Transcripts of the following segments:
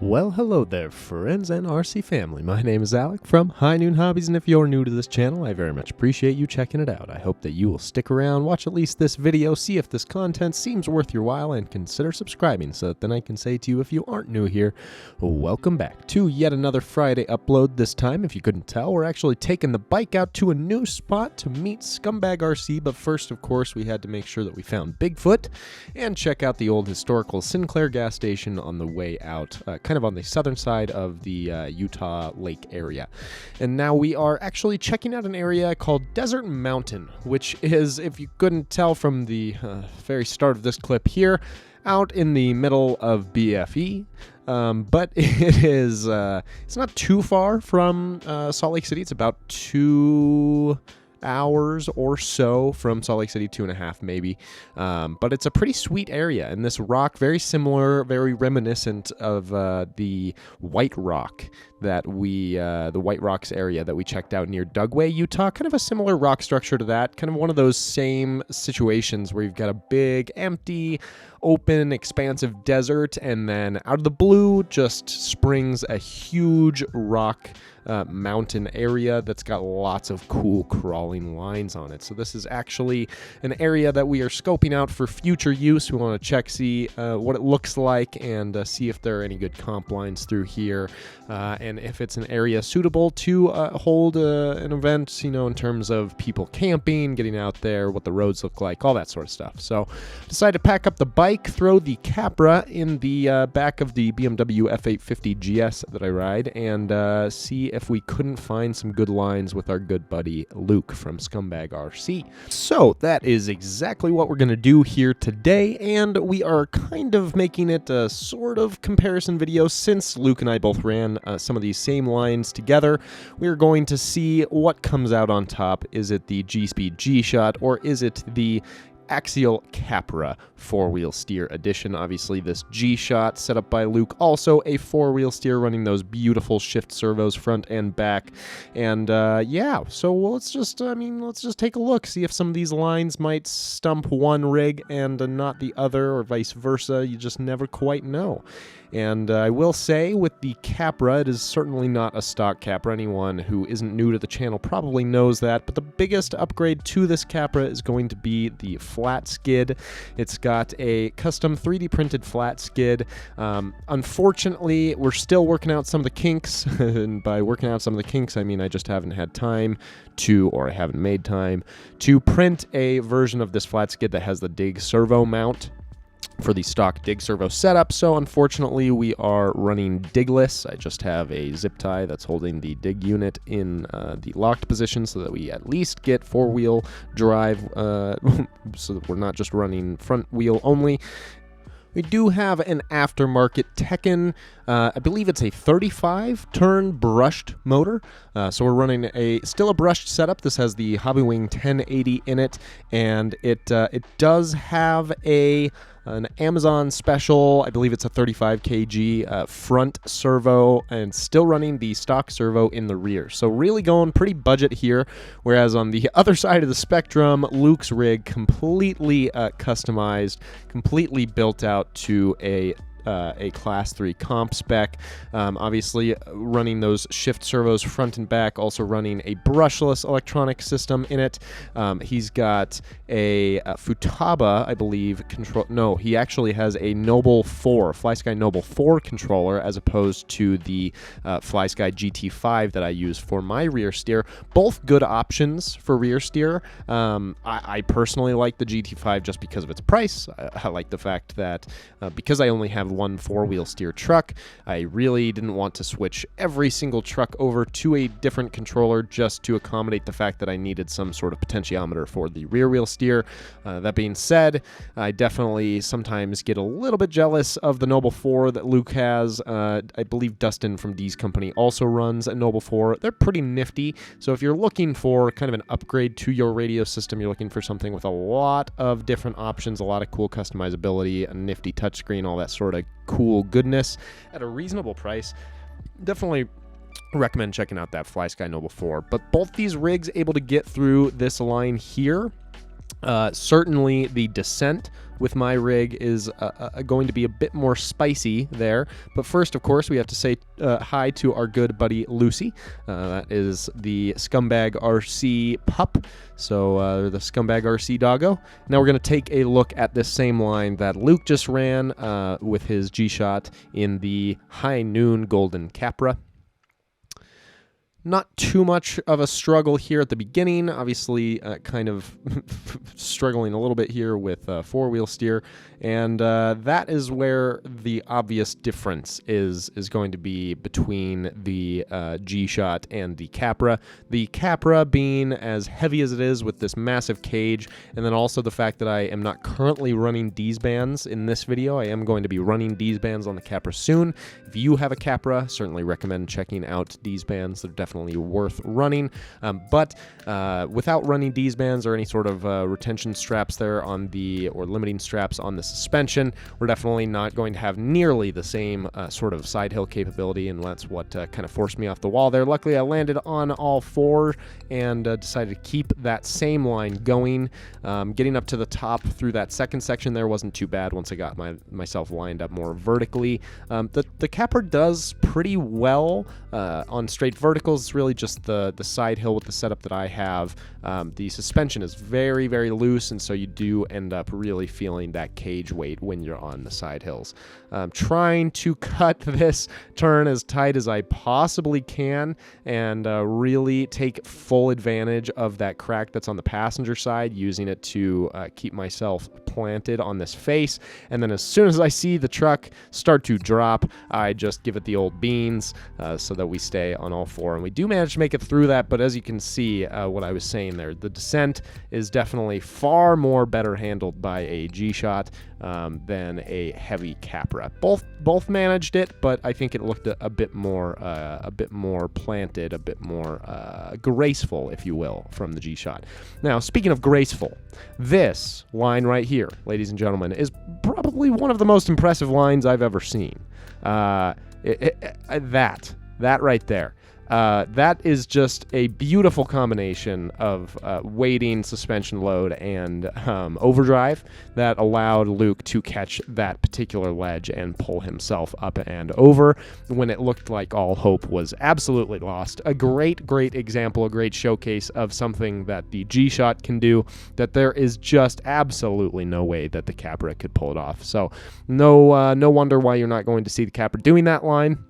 Well, hello there, friends and RC family. My name is Alec from High Noon Hobbies, and if you're new to this channel, I very much appreciate you checking it out. I hope that you will stick around, watch at least this video, see if this content seems worth your while, and consider subscribing so that then I can say to you, if you aren't new here, welcome back to yet another Friday upload. This time, if you couldn't tell, we're actually taking the bike out to a new spot to meet Scumbag RC, but first, of course, we had to make sure that we found Bigfoot and check out the old historical Sinclair gas station on the way out, kind of on the southern side of the Utah Lake area. And now we are actually checking out an area called Desert Mountain, which is, if you couldn't tell from the very start of this clip here, out in the middle of BFE. But it is, it's not too far from Salt Lake City. It's about 2 hours or so from Salt Lake City, 2.5 maybe, but it's a pretty sweet area, and this rock, very similar, very reminiscent of the White Rock that the White Rocks area that we checked out near Dugway, Utah. Kind of a similar rock structure to that, kind of one of those same situations where you've got a big, empty, open, expansive desert, and then out of the blue just springs a huge rock mountain area that's got lots of cool crawling lines on it. So this is actually an area that we are scoping out for future use. We want to see what it looks like and see if there are any good comp lines through here, and if it's an area suitable to hold an event, you know, in terms of people camping, getting out there, what the roads look like, all that sort of stuff. So decided to pack up the bike, throw the Capra in the back of the BMW F850 GS that I ride, and see if we couldn't find some good lines with our good buddy Luke from Scumbag RC. So that is exactly what we're going to do here today, and we are kind of making it a sort of comparison video since Luke and I both ran some of these same lines together. We're going to see what comes out on top. Is it the G-Speed G-Shot, or is it the Axial Capra 4-wheel steer edition? Obviously this G-Shot set up by Luke, also a 4-wheel steer running those beautiful shift servos front and back. And yeah, so let's just take a look, see if some of these lines might stump one rig and not the other, or vice versa. You just never quite know. And I will say, with the Capra, it is certainly not a stock Capra. Anyone who isn't new to the channel probably knows that, but the biggest upgrade to this Capra is going to be the flat skid. It's got a custom 3D printed flat skid. Unfortunately, we're still working out some of the kinks, and by working out some of the kinks, I mean I just haven't had time to, or I haven't made time to print a version of this flat skid that has the dig servo mount for the stock dig servo setup. So unfortunately we are running digless. I just have a zip tie that's holding the dig unit in the locked position so that we at least get 4-wheel drive, so that we're not just running front wheel only. We do have an aftermarket Tekken, I believe it's a 35-turn brushed motor. So we're running still a brushed setup. This has the Hobbywing 1080 in it, and it does have an Amazon special, I believe it's a 35 kg front servo, and still running the stock servo in the rear. So really going pretty budget here, whereas on the other side of the spectrum, Luke's rig completely customized, completely built out to a Class 3 comp spec. Obviously running those shift servos front and back, also running a brushless electronic system in it. He's got a Futaba, I believe, control. No, he actually has a Noble 4, FlySky Noble 4 controller, as opposed to the FlySky GT5 that I use for my rear steer. Both good options for rear steer. I personally like the GT5 just because of its price. I like the fact that because I only have one 4-wheel steer truck, I really didn't want to switch every single truck over to a different controller just to accommodate the fact that I needed some sort of potentiometer for the rear wheel steer. That being said, I definitely sometimes get a little bit jealous of the Noble 4 that Luke has. I believe Dustin from D's Company also runs a Noble 4. They're pretty nifty, so if you're looking for kind of an upgrade to your radio system, you're looking for something with a lot of different options, a lot of cool customizability, a nifty touchscreen, all that sort of cool goodness at a reasonable price, definitely recommend checking out that FlySky Noble 4. But both these rigs able to get through this line here Certainly the descent with my rig is going to be a bit more spicy there. But first, of course, we have to say hi to our good buddy Lucy. That is the Scumbag RC pup. So the Scumbag RC doggo. Now we're going to take a look at this same line that Luke just ran with his G-Shot in the High Noon Capra. Not too much of a struggle here at the beginning. Obviously, kind of struggling a little bit here with four-wheel steer. And that is where the obvious difference is going to be between the G-Shot and the Capra. The Capra being as heavy as it is with this massive cage, and then also the fact that I am not currently running D's bands in this video. I am going to be running D's bands on the Capra soon. If you have a Capra, certainly recommend checking out D's bands. They're definitely worth running. But without running D's bands or any sort of retention straps there on the, or limiting straps on the suspension, we're definitely not going to have nearly the same sort of side hill capability, and that's what kind of forced me off the wall there. Luckily, I landed on all four and decided to keep that same line going. Getting up to the top through that second section there wasn't too bad once I got myself lined up more vertically. The Capra does pretty well on straight verticals. It's really just the side hill with the setup that I have. The suspension is very, very loose, and so you do end up really feeling that cage weight when you're on the side hills. Trying to cut this turn as tight as I possibly can and really take full advantage of that crack that's on the passenger side, using it to keep myself planted on this face. And then as soon as I see the truck start to drop, I just give it the old beans so that we stay on all four. And we do manage to make it through that, but as you can see, what I was saying there, the descent is definitely far more better handled by a G-Shot than a heavy Capra. Both managed it, but I think it looked a bit more planted, a bit more graceful, if you will, from the G-Shot. Now, speaking of graceful, this line right here, ladies and gentlemen, is probably one of the most impressive lines I've ever seen. That right there. That is just a beautiful combination of weighting, suspension load, and overdrive that allowed Luke to catch that particular ledge and pull himself up and over when it looked like all hope was absolutely lost. A great, great example, a great showcase of something that the G-Shot can do that there is just absolutely no way that the Capra could pull it off. So no wonder why you're not going to see the Capra doing that line.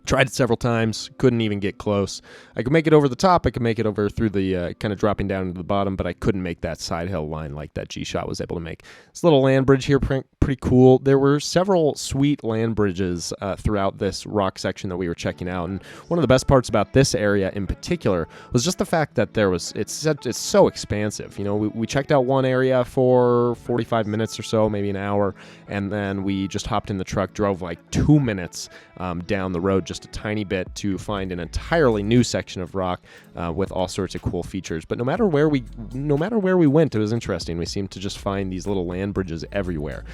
Tried it several times, couldn't even get close. I could make it over the top, I could make it over through the kind of dropping down into the bottom, but I couldn't make that side hill line like that G-Shot was able to make. This little land bridge here, pretty cool. There were several sweet land bridges throughout this rock section that we were checking out, and one of the best parts about this area in particular was just the fact that it's so expansive. You know, we checked out one area for 45 minutes or so, maybe an hour, and then we just hopped in the truck, drove like 2 minutes down the road, just a tiny bit, to find an entirely new section of rock with all sorts of cool features. But no matter where we went, it was interesting. We seemed to just find these little land bridges everywhere.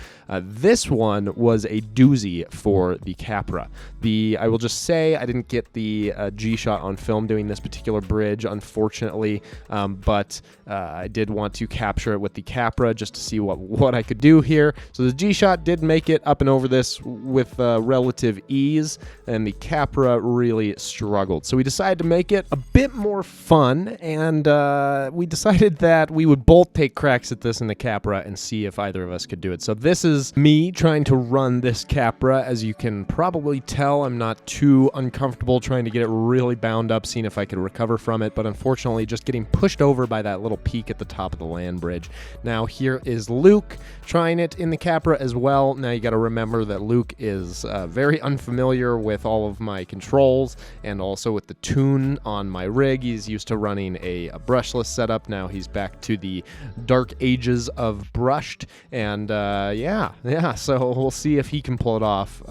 This one was a doozy for the Capra. I will just say I didn't get the G-Shot on film doing this particular bridge, unfortunately, but I did want to capture it with the Capra just to see what I could do here. So the G-Shot did make it up and over this with relative ease, and the Capra really struggled. So we decided to make it a bit more fun, and we decided that we would both take cracks at this in the Capra and see if either of us could do it. So this is me trying to run this Capra. As you can probably tell, I'm not too uncomfortable trying to get it really bound up, seeing if I could recover from it, but unfortunately just getting pushed over by that little peak at the top of the land bridge. Now here is Luke trying it in the Capra as well. Now you got to remember that Luke is very unfamiliar with all of my controls and also with the tune on my rig. He's used to running a brushless setup. Now he's back to the dark ages of brushed, and yeah, so we'll see if he can pull it off,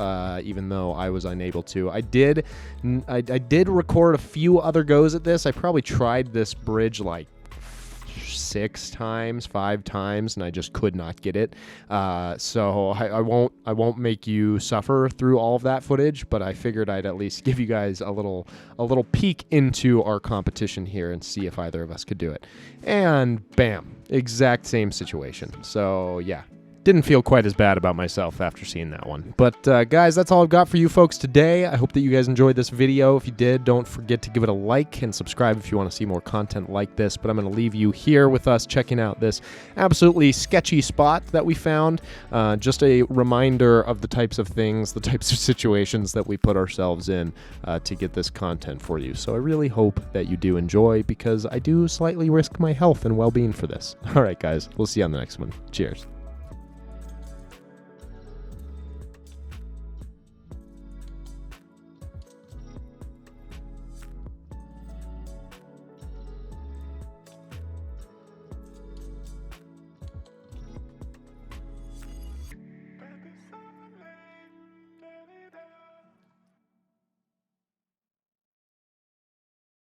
even though I was unable to. I did record a few other goes at this. I probably tried this bridge like 6 times, 5 times, and I just could not get it. So I won't make you suffer through all of that footage, but I figured I'd at least give you guys a little peek into our competition here and see if either of us could do it. And bam, exact same situation. So yeah. Didn't feel quite as bad about myself after seeing that one. But guys, that's all I've got for you folks today. I hope that you guys enjoyed this video. If you did, don't forget to give it a like and subscribe if you want to see more content like this. But I'm going to leave you here with us checking out this absolutely sketchy spot that we found. Just a reminder of the types of things, the types of situations that we put ourselves in to get this content for you. So I really hope that you do enjoy, because I do slightly risk my health and well-being for this. All right, guys, we'll see you on the next one. Cheers.